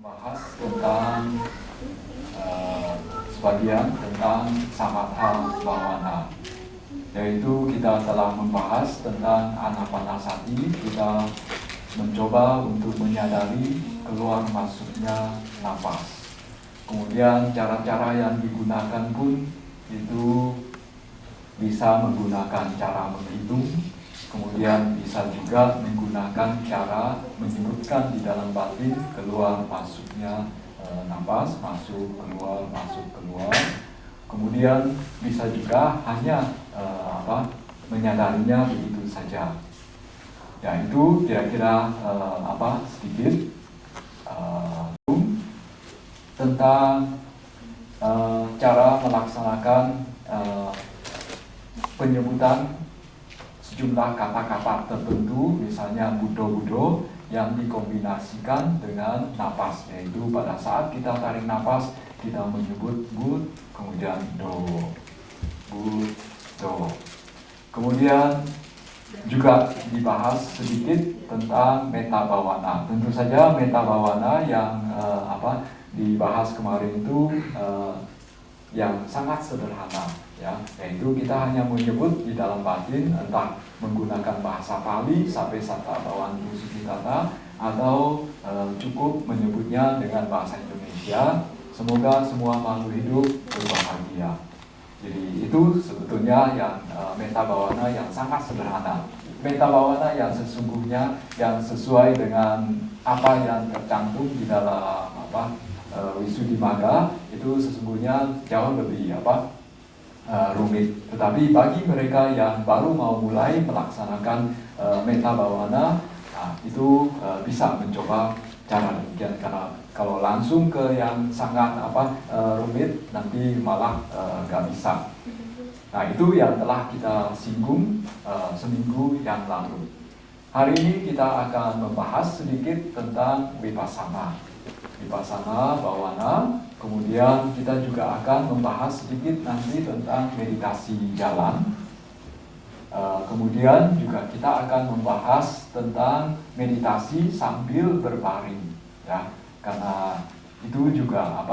Membahas tentang sebagian tentang samatha bhavana, yaitu kita telah membahas tentang anapanasati. Kita mencoba untuk menyadari keluar masuknya nafas. Kemudian cara-cara yang digunakan pun itu bisa menggunakan cara menghitung, kemudian bisa juga menggunakan cara menyebutkan di dalam batin keluar masuknya nafas, masuk keluar. Kemudian bisa juga hanya menyadarinya begitu saja. Ya, itu kira-kira sedikit tentang cara melaksanakan penyebutan sejumlah kata-kata tertentu, misalnya budo-budo yang dikombinasikan dengan napas, yaitu pada saat kita tarik napas kita menyebut bud, kemudian do, bud, do. Kemudian juga dibahas sedikit tentang metta bhavana. Tentu saja metta bhavana yang dibahas kemarin itu yang sangat sederhana, ya, yaitu kita hanya menyebut di dalam batin, entah menggunakan bahasa Pali sampai Satta Bhavantu Sukhitata, atau cukup menyebutnya dengan bahasa Indonesia, semoga semua makhluk hidup berbahagia. Jadi itu sebetulnya yang metta bhavana yang sangat sederhana, metta bhavana yang sesungguhnya yang sesuai dengan apa yang tercantum di dalam Visuddhimagga, itu sesungguhnya jauh lebih rumit. Tetapi bagi mereka yang baru mau mulai melaksanakan metta bhavana, itu bisa mencoba cara demikian, karena kalau langsung ke yang sangat rumit nanti malah gak bisa. Nah, itu yang telah kita singgung seminggu yang lalu. Hari ini kita akan membahas sedikit tentang vipassana bhavana. Kemudian kita juga akan membahas sedikit nanti tentang meditasi jalan. Kemudian juga kita akan membahas tentang meditasi sambil berbaring, ya, karena itu juga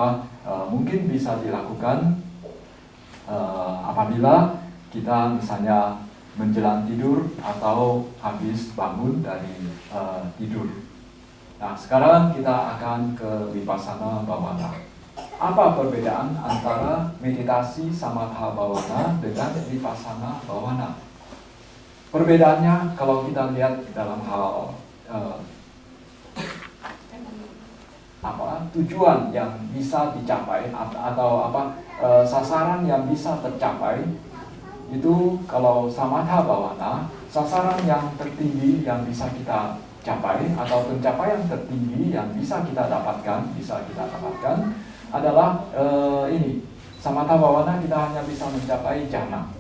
mungkin bisa dilakukan apabila kita misalnya menjelang tidur atau habis bangun dari tidur. Nah, sekarang kita akan ke vipassana bhavana. Apa perbedaan antara meditasi samatha bhavana dengan vipassana bhavana? Perbedaannya kalau kita lihat dalam hal tujuan yang bisa dicapai atau sasaran yang bisa tercapai, itu kalau samatha bhavana, sasaran yang tertinggi yang bisa kita capai atau pencapaian tertinggi yang bisa kita dapatkan adalah ini. Samatha bhavana kita hanya bisa mencapai jhana.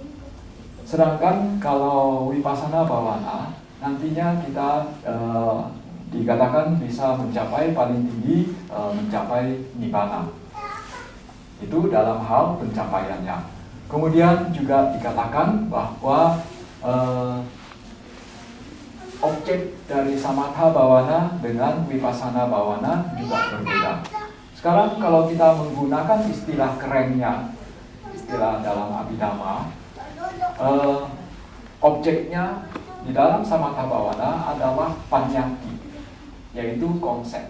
Sedangkan kalau vipassana bhavana nantinya kita dikatakan bisa mencapai paling tinggi mencapai nibbana. Itu dalam hal pencapaiannya. Kemudian juga dikatakan bahwa objek dari samatha bhavana dengan vipassana bhavana juga berbeda. Sekarang kalau kita menggunakan istilah kerennya, istilah dalam Abhidhamma, objeknya di dalam samatha bhavana adalah panyati, yaitu konsep.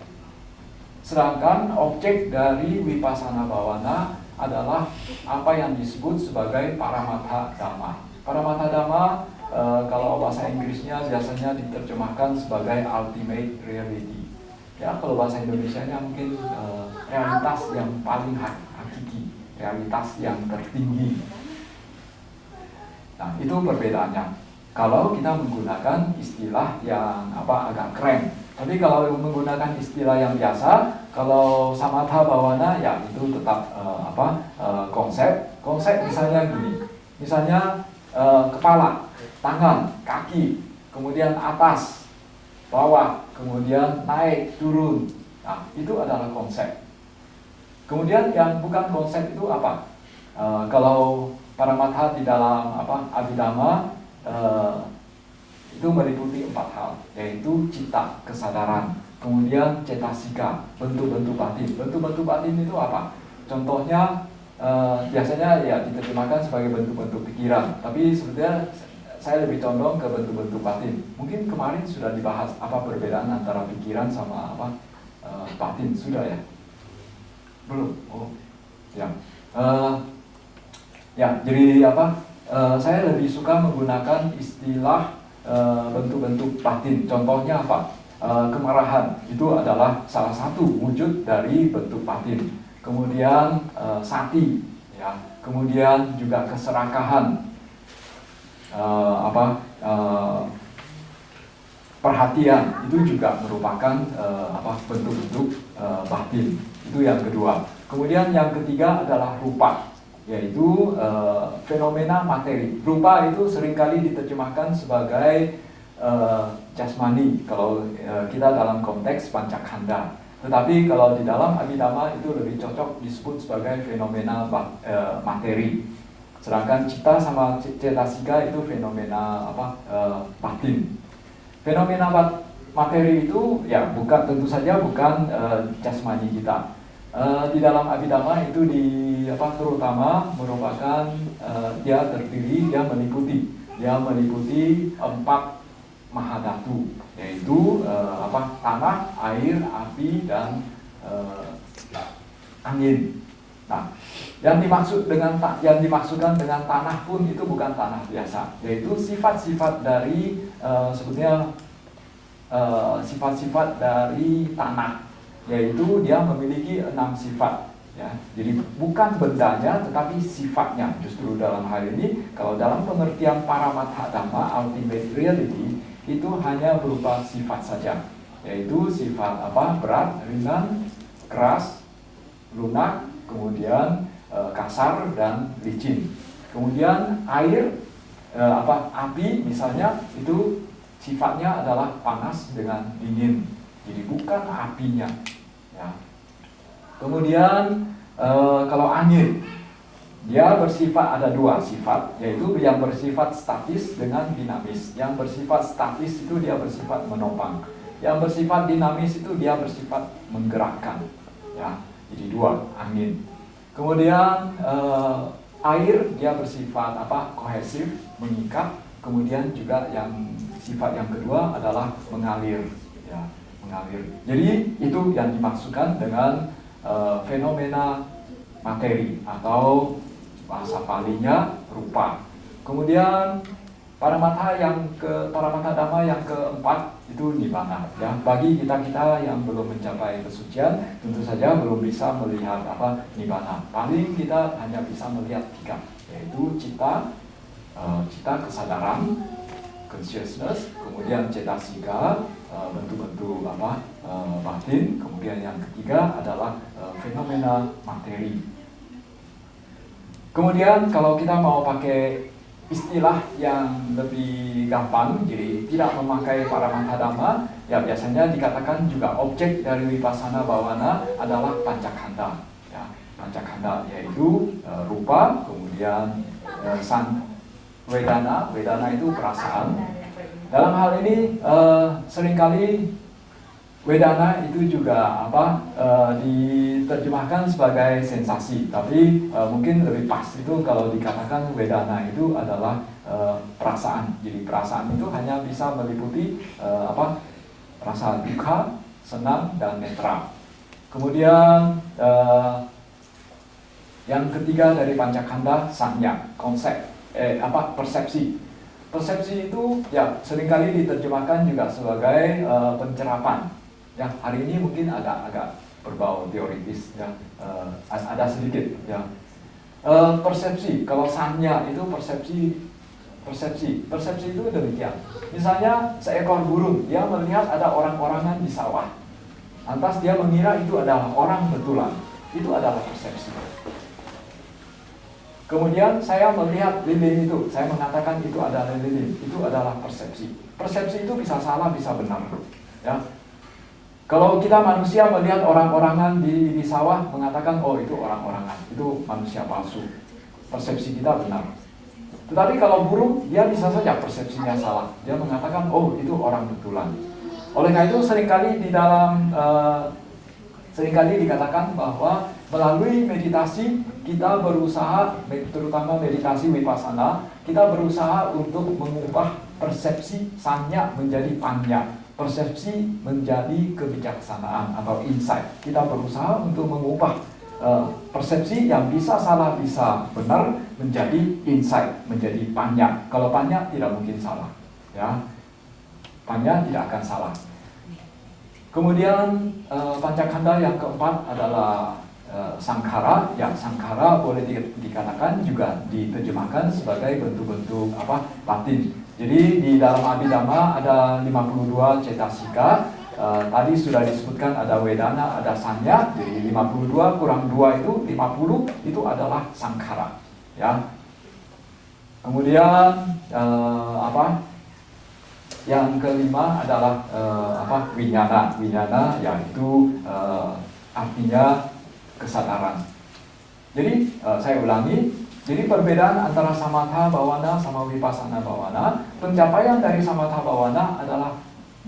Sedangkan objek dari vipassana bhavana adalah apa yang disebut sebagai paramatha dhamma. Paramatha dhamma kalau bahasa Inggrisnya biasanya diterjemahkan sebagai ultimate reality. Ya, kalau bahasa Indonesianya mungkin realitas yang paling hakiki, realitas yang tertinggi. Nah, itu perbedaannya. Kalau kita menggunakan istilah yang agak keren. Tapi kalau menggunakan istilah yang biasa, kalau samatha bhavana ya itu tetap konsep. Konsep misalnya gini. Misalnya kepala, tangan, kaki, kemudian atas, bawah, kemudian naik, turun. Nah, itu adalah konsep. Kemudian yang bukan konsep itu apa? Kalau paramatha di dalam Abhidhamma itu meliputi 4 hal, yaitu cita, kesadaran. Kemudian cetasika, bentuk-bentuk batin. Bentuk-bentuk batin itu apa? Contohnya biasanya ya diterjemahkan sebagai bentuk-bentuk pikiran. Tapi sebetulnya saya lebih condong ke bentuk-bentuk batin. Mungkin kemarin sudah dibahas apa perbedaan antara pikiran sama apa batin, sudah ya? Belum? Oh, ya. Ya, jadi apa? Saya lebih suka menggunakan istilah bentuk-bentuk batin. Contohnya apa? Kemarahan itu adalah salah satu wujud dari bentuk batin. Kemudian sati, ya. Kemudian juga keserakahan, perhatian itu juga merupakan bentuk-bentuk batin. Itu yang kedua. Kemudian yang ketiga adalah rupa, yaitu fenomena materi. Rupa itu seringkali diterjemahkan sebagai jasmani kalau kita dalam konteks pancakkhanda. Tetapi kalau di dalam Abhidhamma itu lebih cocok disebut sebagai fenomena materi. Sedangkan cita sama cetasika itu fenomena batin. Fenomena materi itu ya bukan, tentu saja bukan jasmani kita. Di dalam Abhidhamma itu terutama merupakan dia meliputi 4 mahadhatu, yaitu tanah, air, api, dan angin. Nah, yang dimaksudkan dengan tanah pun itu bukan tanah biasa, yaitu sifat-sifat dari sebetulnya sifat-sifat dari tanah, yaitu dia memiliki 6 sifat. Ya, jadi bukan bendanya, tetapi sifatnya. Justru dalam hal ini, kalau dalam pengertian Paramatha Dhamma, ultimate reality, itu hanya berupa sifat saja, yaitu sifat berat, ringan, keras, lunak, kemudian kasar dan licin. Kemudian air, api misalnya, itu sifatnya adalah panas dengan dingin, jadi bukan apinya. Ya. Kemudian kalau angin, dia bersifat, ada 2 sifat, yaitu yang bersifat statis dengan dinamis. Yang bersifat statis itu dia bersifat menopang. Yang bersifat dinamis itu dia bersifat menggerakkan. Ya, jadi 2 angin. Kemudian air dia bersifat kohesif, mengikat. Kemudian juga yang sifat yang kedua adalah mengalir. Ya, mengalir. Jadi itu yang dimaksudkan dengan fenomena materi atau bahasa palinya rupa. Kemudian Paramatha Dhamma yang keempat itu nibbana. Ya, bagi kita yang belum mencapai kesucian, tentu saja belum bisa melihat nibbana. Paling kita hanya bisa melihat 3, yaitu cita kesadaran, consciousness, kemudian cetasika, bentuk-bentuk batin, kemudian yang ketiga adalah fenomena materi. Kemudian kalau kita mau pakai istilah yang lebih gampang, jadi tidak memakai Paramatha Dhamma, ya biasanya dikatakan juga objek dari Vipassana Bhavana adalah pancakkhanda. Ya, pancakkhanda yaitu rupa, kemudian wedana itu perasaan. Dalam hal ini seringkali wedana itu juga diterjemahkan sebagai sensasi, tapi mungkin lebih pas itu kalau dikatakan wedana itu adalah perasaan. Jadi perasaan itu hanya bisa meliputi perasaan duka, senang, dan netra. Kemudian yang ketiga dari pancakkhanda, sanya, konsep, persepsi. Persepsi itu ya seringkali diterjemahkan juga sebagai pencerapan. Ya, hari ini mungkin agak berbau teoritis, ya, ada sedikit. Ya. Persepsi, kalau sanya itu persepsi itu demikian. Misalnya seekor burung, dia melihat ada orang-orangan di sawah. Lantas dia mengira itu adalah orang betulan. Itu adalah persepsi. Kemudian saya melihat lilin itu, saya mengatakan itu adalah lilin, itu adalah persepsi. Persepsi itu bisa salah, bisa benar. Ya. Kalau kita manusia melihat orang-orangan di sawah, mengatakan oh itu orang-orangan, itu manusia palsu. Persepsi kita benar. Tetapi kalau burung, dia bisa saja persepsinya salah. Dia mengatakan oh itu orang betulan. Oleh karena itu seringkali dikatakan bahwa melalui meditasi kita berusaha, terutama meditasi vipassana, kita berusaha untuk mengubah persepsi sanya menjadi panya, persepsi menjadi kebijaksanaan atau insight. Kita berusaha untuk mengubah persepsi yang bisa salah bisa benar menjadi insight, menjadi panya. Kalau panya tidak mungkin salah, ya. Panya tidak akan salah. Kemudian pancakanda yang keempat adalah sangkara. Ya, sangkara boleh dikatakan juga diterjemahkan sebagai bentuk-bentuk batin. Jadi di dalam Abhidhamma ada 52 cetasika. Tadi sudah disebutkan ada Vedana, ada Sanya. Jadi 52 kurang 2 itu 50, itu adalah sangkara. Ya. Kemudian yang kelima adalah winyana. Winyana yaitu artinya kesadaran. Jadi saya ulangi. Jadi perbedaan antara samatha bawana sama vipassana bawana, pencapaian dari samatha bawana adalah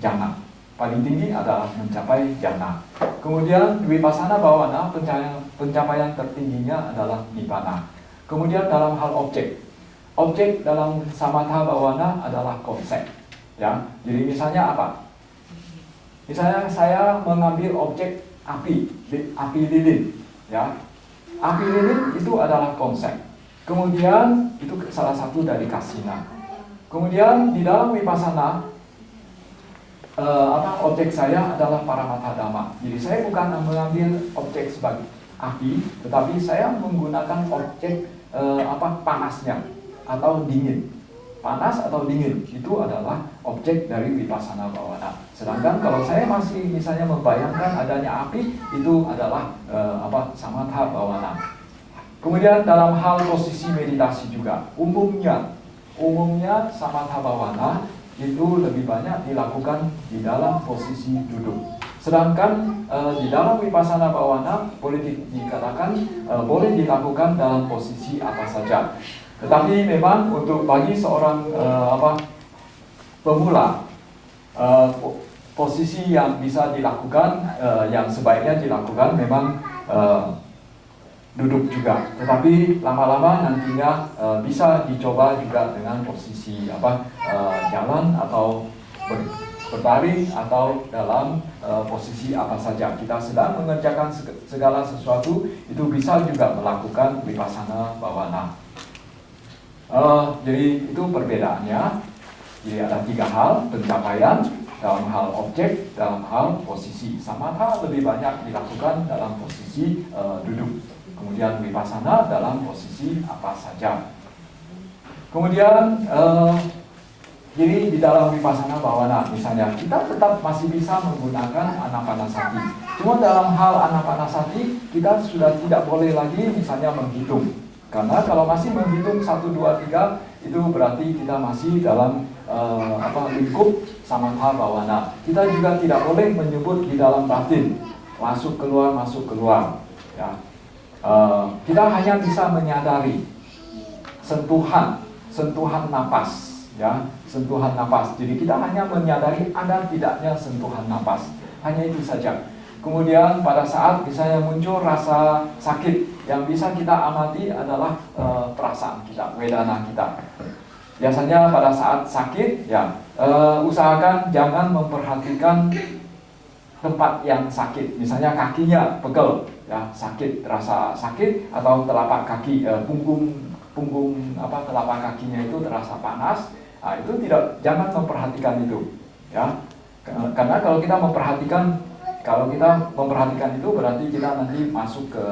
jhana. Paling tinggi adalah mencapai jhana. Kemudian vipassana bawana pencapaian tertingginya adalah nibbana. Kemudian dalam hal objek dalam samatha bawana adalah konsep. Ya, jadi misalnya apa? Misalnya saya mengambil objek api lilin, ya. Api lilin itu adalah konsep. Kemudian itu salah satu dari kasina. Kemudian di dalam vipassana objek saya adalah paramatha dhamma. Jadi saya bukan mengambil objek sebagai api, tetapi saya menggunakan objek panasnya atau dingin. Panas atau dingin itu adalah objek dari vipassana bawana. Sedangkan kalau saya masih misalnya membayangkan adanya api, itu adalah samatha bawana. Kemudian dalam hal posisi meditasi juga, umumnya samatha bawana itu lebih banyak dilakukan di dalam posisi duduk. Sedangkan di dalam vipassana bawana boleh dikatakan boleh dilakukan dalam posisi apa saja. Tetapi memang untuk bagi seorang pemula, posisi yang bisa dilakukan, yang sebaiknya dilakukan memang duduk juga. Tetapi lama-lama nantinya bisa dicoba juga dengan posisi jalan atau berbaring atau dalam posisi apa saja. Kita sedang mengerjakan segala sesuatu, itu bisa juga melakukan vipassana bawana. Jadi itu perbedaannya. Jadi ada 3 hal: pencapaian dalam hal objek, dalam hal posisi. Samatha lebih banyak dilakukan dalam posisi duduk. Kemudian vipassana dalam posisi apa saja. Kemudian jadi di dalam vipassana bawana misalnya kita tetap masih bisa menggunakan anapanasati. Cuma dalam hal anapanasati kita sudah tidak boleh lagi misalnya menghitung. Karena kalau masih menghitung 1, 2, 3 itu berarti kita masih dalam lingkup samatha bawana. Kita juga tidak boleh menyebut di dalam batin masuk keluar ya. Kita hanya bisa menyadari sentuhan napas, ya, sentuhan napas. Jadi kita hanya menyadari ada tidaknya sentuhan napas, hanya itu saja. Kemudian pada saat misalnya muncul rasa sakit, yang bisa kita amati adalah perasaan kita, vedana kita. Biasanya pada saat sakit, ya, usahakan jangan memperhatikan tempat yang sakit. Misalnya kakinya pegel, ya, sakit, rasa sakit, atau telapak kaki, punggung telapak kakinya itu terasa panas. Nah, itu jangan memperhatikan itu, ya. Karena kalau kita memperhatikan itu berarti kita nanti masuk ke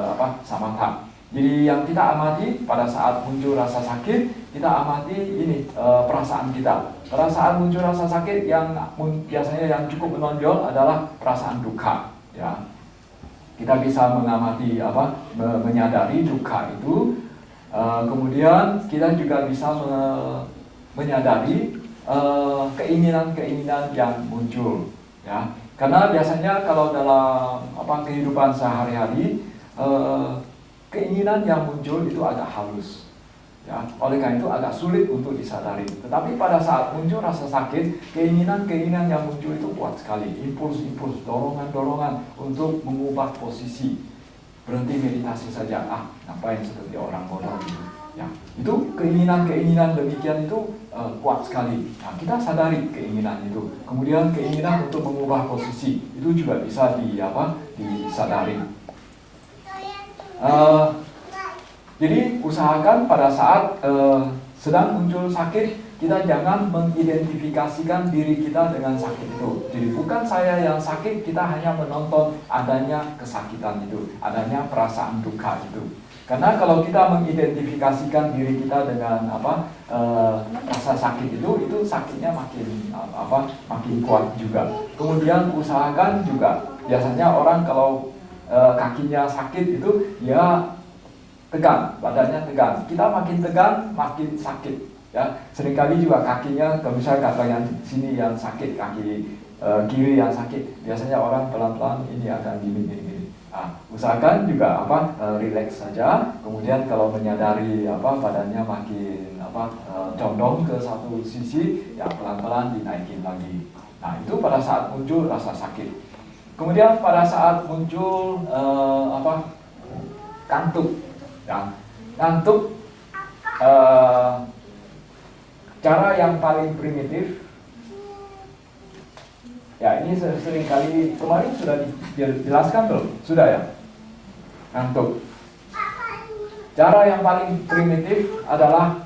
samatha. Jadi yang kita amati pada saat muncul rasa sakit, kita amati ini perasaan kita. Pada saat muncul rasa sakit yang biasanya yang cukup menonjol adalah perasaan dukkha, ya. Kita bisa mengamati menyadari dukkha itu. Kemudian kita juga bisa menyadari keinginan-keinginan yang muncul, ya. Karena biasanya kalau dalam kehidupan sehari-hari, keinginan yang muncul itu agak halus. Ya, oleh karena itu agak sulit untuk disadari. Tetapi pada saat muncul rasa sakit, keinginan-keinginan yang muncul itu kuat sekali. Impuls-impuls, dorongan-dorongan untuk mengubah posisi. Berhenti meditasi saja. Ngapain seperti orang bodoh gitu. Ya, itu keinginan-keinginan demikian itu kuat sekali. Nah, kita sadari keinginan itu. Kemudian keinginan untuk mengubah posisi itu juga bisa disadari. Jadi usahakan pada saat sedang muncul sakit, kita jangan mengidentifikasikan diri kita dengan sakit itu. Jadi bukan saya yang sakit, kita hanya menonton adanya kesakitan itu, adanya perasaan duka itu. Karena kalau kita mengidentifikasikan diri kita dengan rasa sakit itu sakitnya makin kuat juga. Kemudian usahakan juga, biasanya orang kalau kakinya sakit itu ya tegang, badannya tegang. Kita makin tegang, makin sakit. Ya, seringkali juga kakinya, kalau misalnya bagian sini yang sakit, kaki kiri yang sakit, biasanya orang pelan-pelan ini akan gini. Usahakan juga relax saja. Kemudian kalau menyadari badannya makin condong ke satu sisi, ya pelan-pelan dinaikin lagi. Nah, itu pada saat muncul rasa sakit. Kemudian pada saat muncul kantuk. Ya, ngantuk, cara yang paling primitif, ya ini sering kali kemarin sudah dijelaskan belum? Sudah ya? Ngantuk. Cara yang paling primitif adalah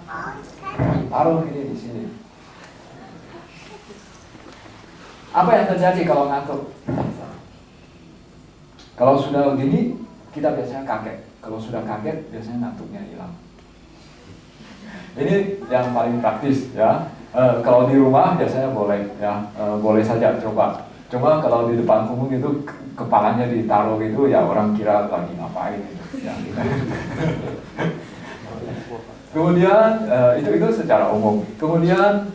taruh ini di sini. Apa yang terjadi kalau ngantuk? Kalau sudah begini, kita biasanya kaget. Kalau sudah kaget, biasanya ngantuknya hilang. Ini yang paling praktis ya. Kalau di rumah biasanya boleh ya, boleh saja coba. Cuma kalau di depan umum itu kepalanya ditaruh gitu ya, orang kira lagi ngapain gitu. Ya. Kemudian itu secara umum. Kemudian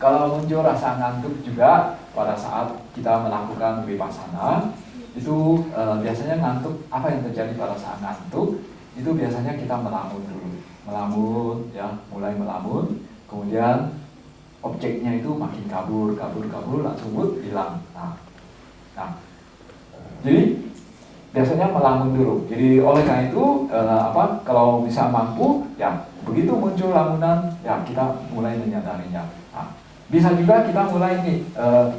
kalau muncul rasa ngantuk juga pada saat kita melakukan vipassana, itu biasanya ngantuk. Apa yang terjadi pada saat ngantuk? Itu biasanya kita melamun dulu, ya, mulai melamun. Kemudian objeknya itu makin kabur, langsung hilang. Nah, jadi biasanya melamun dulu. Jadi oleh karena itu kalau bisa mampu, ya begitu muncul lamunan, ya kita mulai menyadarinya. Bisa juga kita mulai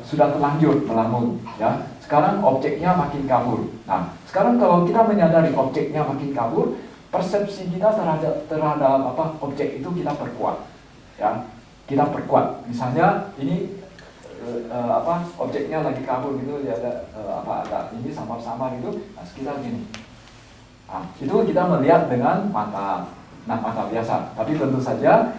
sudah terlanjur melamun, ya. Sekarang objeknya makin kabur. Nah, sekarang kalau kita menyadari objeknya makin kabur, persepsi kita terhadap objek itu kita perkuat, ya. Kita perkuat. Misalnya ini objeknya lagi kabur gitu, ya ada ini samar-samar itu, nah, sekitar gini. Nah, itu kita melihat dengan mata biasa. Tapi tentu saja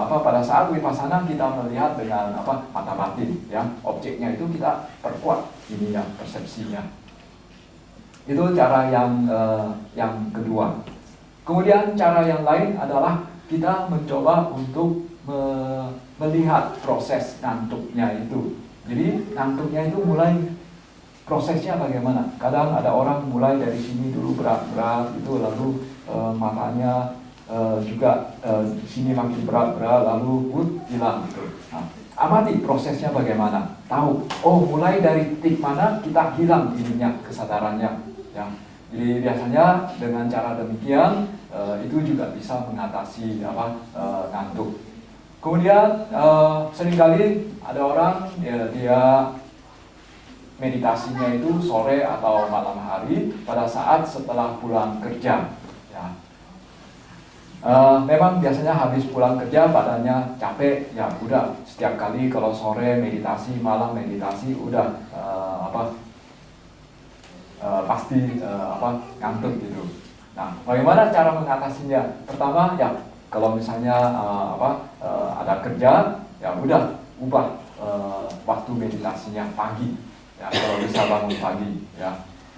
pada saat vipassana kita melihat dengan mata batin, ya. Objeknya itu kita perkuat ini ya, persepsinya. Itu cara yang kedua. Kemudian cara yang lain adalah kita mencoba untuk melihat proses ngantuknya itu. Jadi ngantuknya itu mulai prosesnya bagaimana. Kadang ada orang mulai dari sini dulu berat-berat itu, lalu matanya juga sini makin berat-berat, lalu hilang gitu. Nah, amati prosesnya bagaimana. Tahu, mulai dari titik mana kita hilang ininya, kesadarannya. Ya. Jadi biasanya dengan cara demikian itu juga bisa mengatasi ngantuk. Kemudian seringkali ada orang dia meditasinya itu sore atau malam hari pada saat setelah pulang kerja. Ya. Memang biasanya habis pulang kerja badannya capek, ya udah setiap kali kalau sore meditasi, malam meditasi udah pasti ngantuk gitu. Nah, bagaimana cara mengatasinya? Pertama ya kalau misalnya ada kerja, ya udah ubah waktu meditasinya pagi, ya kalau bisa bangun pagi, ya.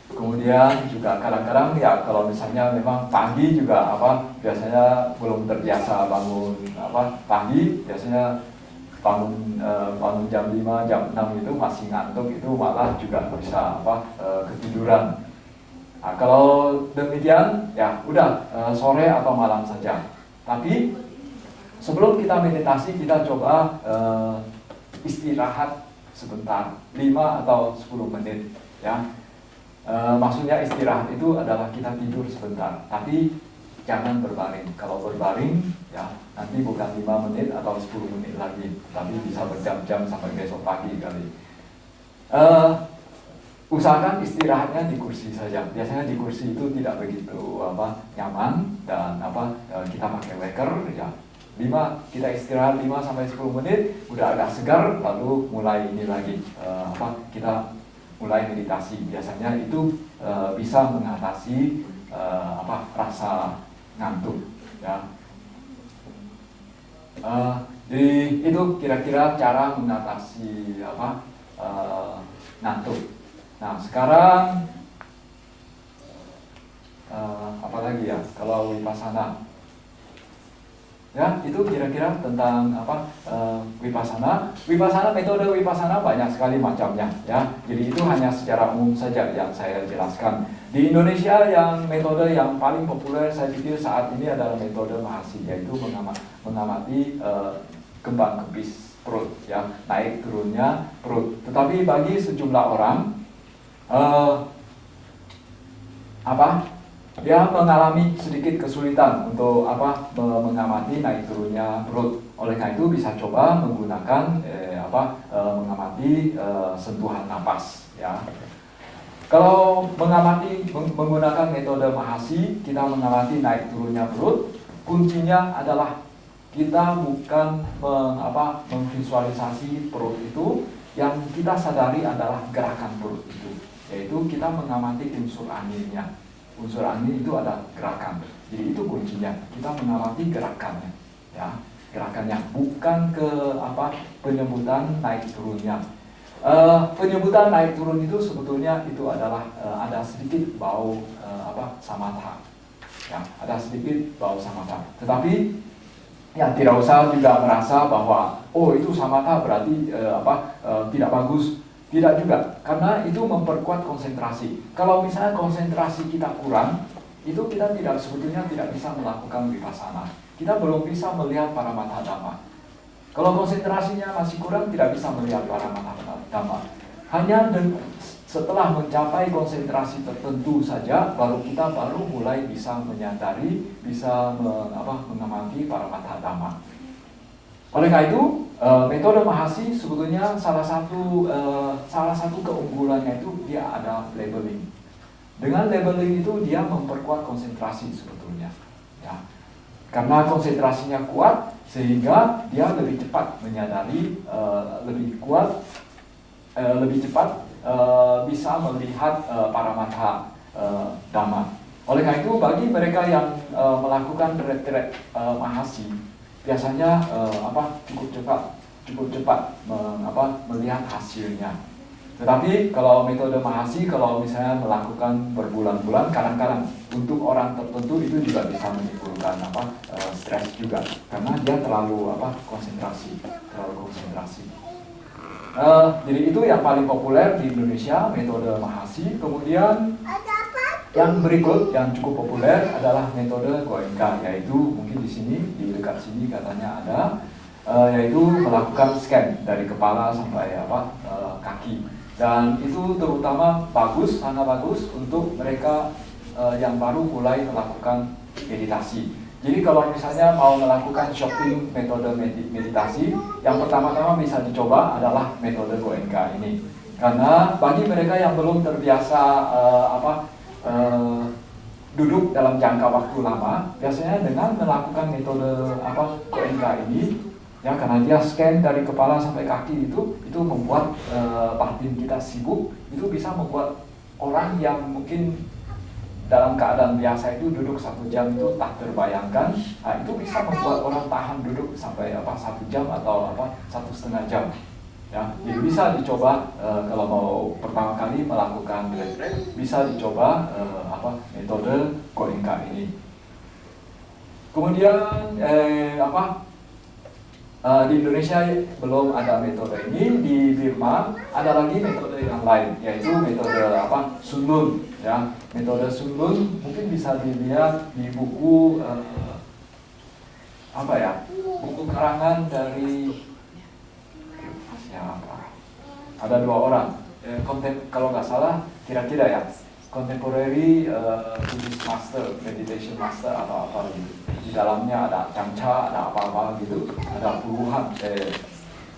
Kemudian juga kadang-kadang ya kalau misalnya memang pagi juga biasanya belum terbiasa bangun pagi, biasanya bangun jam 5, jam 6 itu masih ngantuk, itu malah juga bisa ketiduran. Nah, kalau demikian ya udah sore atau malam saja. Tapi sebelum kita meditasi, kita coba istirahat sebentar, 5 atau 10 menit ya. Maksudnya istirahat itu adalah kita tidur sebentar, tapi jangan berbaring. Kalau berbaring ya nanti bukan 5 menit atau 10 menit lagi, tapi bisa berjam-jam sampai besok pagi kali. Usahakan istirahatnya di kursi saja. Biasanya di kursi itu tidak begitu nyaman dan kita pakai waker ya. Kita istirahat 5 sampai 10 menit, udah agak segar, lalu mulai ini lagi kita mulai meditasi. Biasanya itu bisa mengatasi rasa ngantuk ya. Jadi itu kira-kira cara mengatasi ngantuk. Nah sekarang apa lagi ya kalau vipassana ya, itu kira-kira tentang vipassana. Metode vipassana banyak sekali macamnya ya. Jadi itu hanya secara umum saja yang saya jelaskan. Di Indonesia yang metode yang paling populer saya pikir saat ini adalah metode Mahasi, yaitu mengamati kembang kepis perut ya, naik turunnya perut. Tetapi bagi sejumlah orang dia mengalami sedikit kesulitan untuk mengamati naik turunnya perut. Oleh karena itu bisa coba menggunakan mengamati sentuhan napas ya. Kalau menggunakan metode Mahasi, kita mengamati naik turunnya perut, kuncinya adalah kita bukan memvisualisasi perut itu, yang kita sadari adalah gerakan perut itu, yaitu kita mengamati unsur anginnya. Unsur angin itu ada gerakan. Jadi itu kuncinya. Kita mengamati gerakannya, ya, gerakannya, bukan ke penyebutan naik turunnya. Penyebutan naik turun itu sebetulnya itu adalah ada sedikit bau samatha, ya, ada sedikit bau samatha. Tetapi ya tidak usah juga merasa bahwa itu samatha berarti tidak bagus. Tidak juga, karena itu memperkuat konsentrasi. Kalau misalnya konsentrasi kita kurang, itu kita sebetulnya tidak bisa melakukan vipassana. Kita belum bisa melihat Paramatha Dhamma. Kalau konsentrasinya masih kurang, tidak bisa melihat Paramatha Dhamma. Hanya setelah mencapai konsentrasi tertentu saja, kita baru mulai bisa menyadari, bisa mengamati Paramatha Dhamma. Oleh karena itu, metode Mahasi sebetulnya salah satu keunggulannya itu dia ada labeling. Dengan labeling itu dia memperkuat konsentrasi sebetulnya, ya. Karena konsentrasinya kuat sehingga dia lebih cepat menyadari, lebih cepat bisa melihat Paramatha Dhamma. Oleh karena itu, bagi mereka yang melakukan retreat Mahasi, biasanya cukup cepat melihat hasilnya. Tetapi kalau metode Mahasi, kalau misalnya melakukan berbulan-bulan, kadang-kadang untuk orang tertentu itu juga bisa menimbulkan stres juga, karena dia terlalu konsentrasi. Jadi itu yang paling populer di Indonesia, metode Mahasi. Kemudian yang berikut yang cukup populer adalah metode Goenka, yaitu mungkin di sini, di dekat sini katanya ada, yaitu melakukan scan dari kepala sampai kaki. Dan itu terutama sangat bagus untuk mereka yang baru mulai melakukan meditasi. Jadi kalau misalnya mau melakukan shopping metode meditasi, yang pertama-tama bisa dicoba adalah metode Goenka ini. Karena bagi mereka yang belum terbiasa duduk dalam jangka waktu lama, biasanya dengan melakukan metode Goenka ini, ya, karena dia scan dari kepala sampai kaki itu membuat batin kita sibuk. Itu bisa membuat orang yang mungkin dalam keadaan biasa itu duduk 1 jam itu tak terbayangkan. Nah, itu bisa membuat orang tahan duduk sampai 1 jam atau 1,5 jam. Ya, jadi bisa dicoba kalau mau pertama kali melakukan retreat, bisa dicoba metode Goenka ini. Kemudian di Indonesia belum ada metode ini. Di Burma ada lagi metode yang lain, yaitu metode Sun Lun, ya. Metode Sun Lun mungkin bisa dilihat di buku apa ya, buku karangan dari siapa? Ada 2 orang, kalau nggak salah kira-kira ya, contemporary Buddhist master, meditation master atau apa gitu. Di dalamnya ada Camca, ada apa-apa gitu, ada puluhan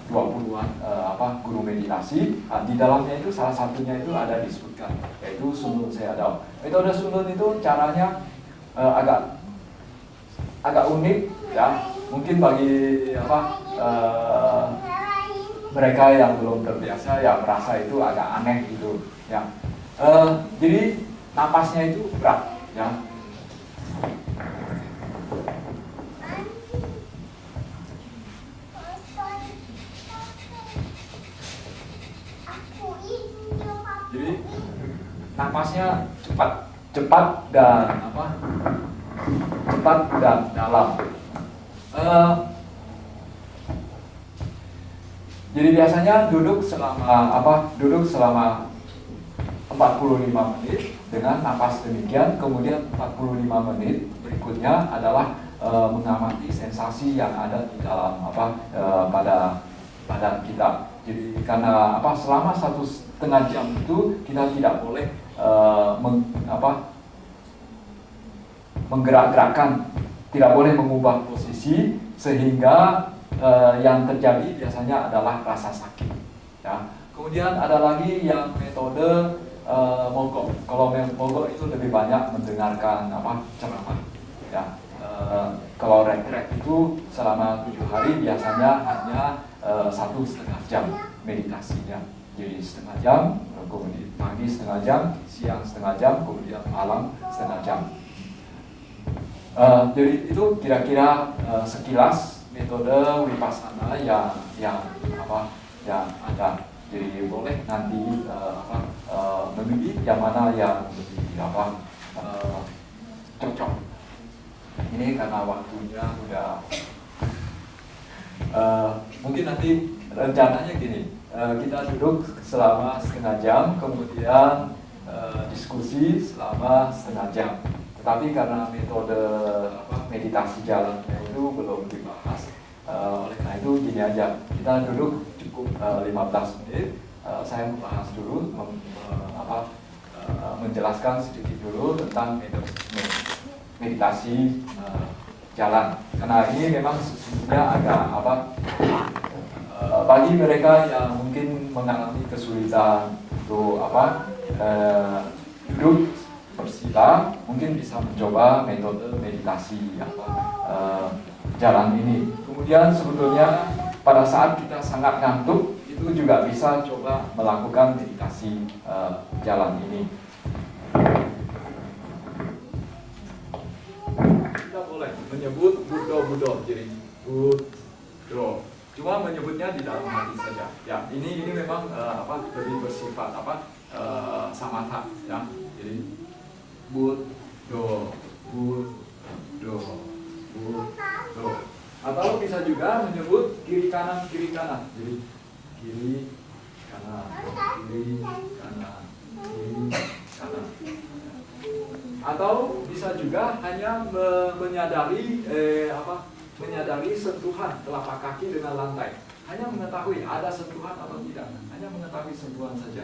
20-an guru meditasi. Di dalamnya itu salah satunya itu ada disebutkan, yaitu Sunun Sayadaw. Metode Sunun itu caranya agak unik ya, mungkin bagi mereka yang belum terbiasa ya merasa itu agak aneh gitu ya. Jadi napasnya itu berat ya. Jadi napasnya cepat dan dalam. Jadi biasanya duduk selama 45 menit dengan napas demikian, kemudian 45 menit berikutnya adalah mengamati sensasi yang ada di dalam pada badan kita. Jadi karena selama 1,5 jam itu kita tidak boleh menggerak-gerakkan, tidak boleh mengubah posisi, sehingga yang terjadi biasanya adalah rasa sakit ya. Kemudian ada lagi yang metode mogok. Kalau mogok itu lebih banyak mendengarkan ceramah ya. Kalau retret itu selama 7 hari biasanya hanya 1,5 jam meditasinya. Jadi 1/2 jam, kemudian pagi 1/2 jam, siang 1/2 jam, kemudian malam 1/2 jam. Jadi itu kira-kira sekilas metode Vipassana yang ada. Jadi boleh nanti memilih yang mana yang lebih cocok. Ini karena waktunya udah mungkin nanti rencananya gini, kita duduk selama 1/2 jam, kemudian diskusi selama 1/2 jam. Tetapi karena metode meditasi jalannya itu belum dibahas, oleh karena itu gini aja, kita duduk cukup 15 menit. Saya membahas dulu, menjelaskan sedikit dulu tentang meditasi jalan. Karena ini memang sesungguhnya agak bagi mereka yang mungkin mengalami kesulitan untuk duduk bersila, mungkin bisa mencoba metode meditasi jalan ini. Kemudian sebetulnya pada saat kita sangat ngantuk, itu juga bisa coba melakukan meditasi jalan ini. Kita boleh menyebut Buddha, jadi Buddha. Cuma menyebutnya di dalam hati saja. Ya, ini memang lebih bersifat samatha ya. Jadi Buddha. Atau bisa juga menyebut kiri kanan. Jadi kiri kanan. Atau bisa juga hanya menyadari sentuhan telapak kaki dengan lantai. Hanya mengetahui ada sentuhan atau tidak. Hanya mengetahui sentuhan saja.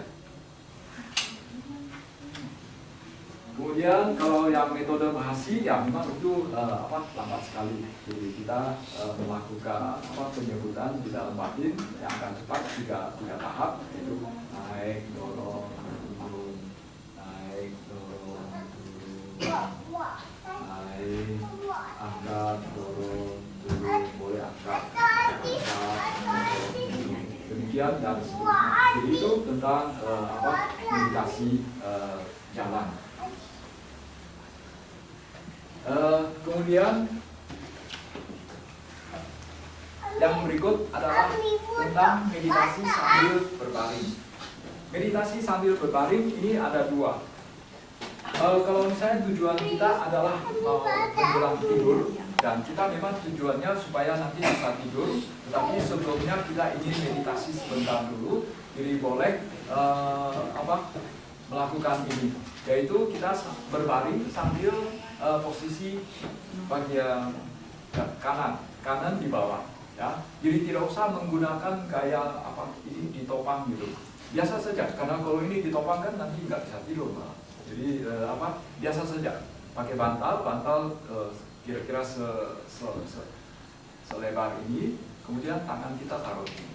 Kemudian kalau yang metode Mahasi ya memang itu lambat sekali. Jadi kita melakukan penyebutan di dalam batin yang akan cepat 3 tahap, yaitu naik, dorong, turun, naik, dorong, turun, naik, angkat, dorong, turun, boleh angkat, demikian dan seterusnya. Jadi itu tentang meditasi jalan. Kemudian yang berikut adalah tentang meditasi sambil berbaring. Meditasi sambil berbaring ini ada 2. Kalau misalnya tujuan kita adalah menjelang tidur, dan kita memang tujuannya supaya nanti bisa tidur, tetapi sebelumnya kita ingin meditasi sebentar dulu, jadi boleh melakukan ini, yaitu kita berbaring sambil posisi bagian Ya, kanan di bawah. Ya, jadi tidak usah menggunakan gaya apa ini ditopang gitu. Biasa saja, karena kalau ini ditopang kan nanti nggak bisa tidur malah. Jadi biasa saja. Pakai bantal kira-kira selebar ini, kemudian tangan kita taruh ini.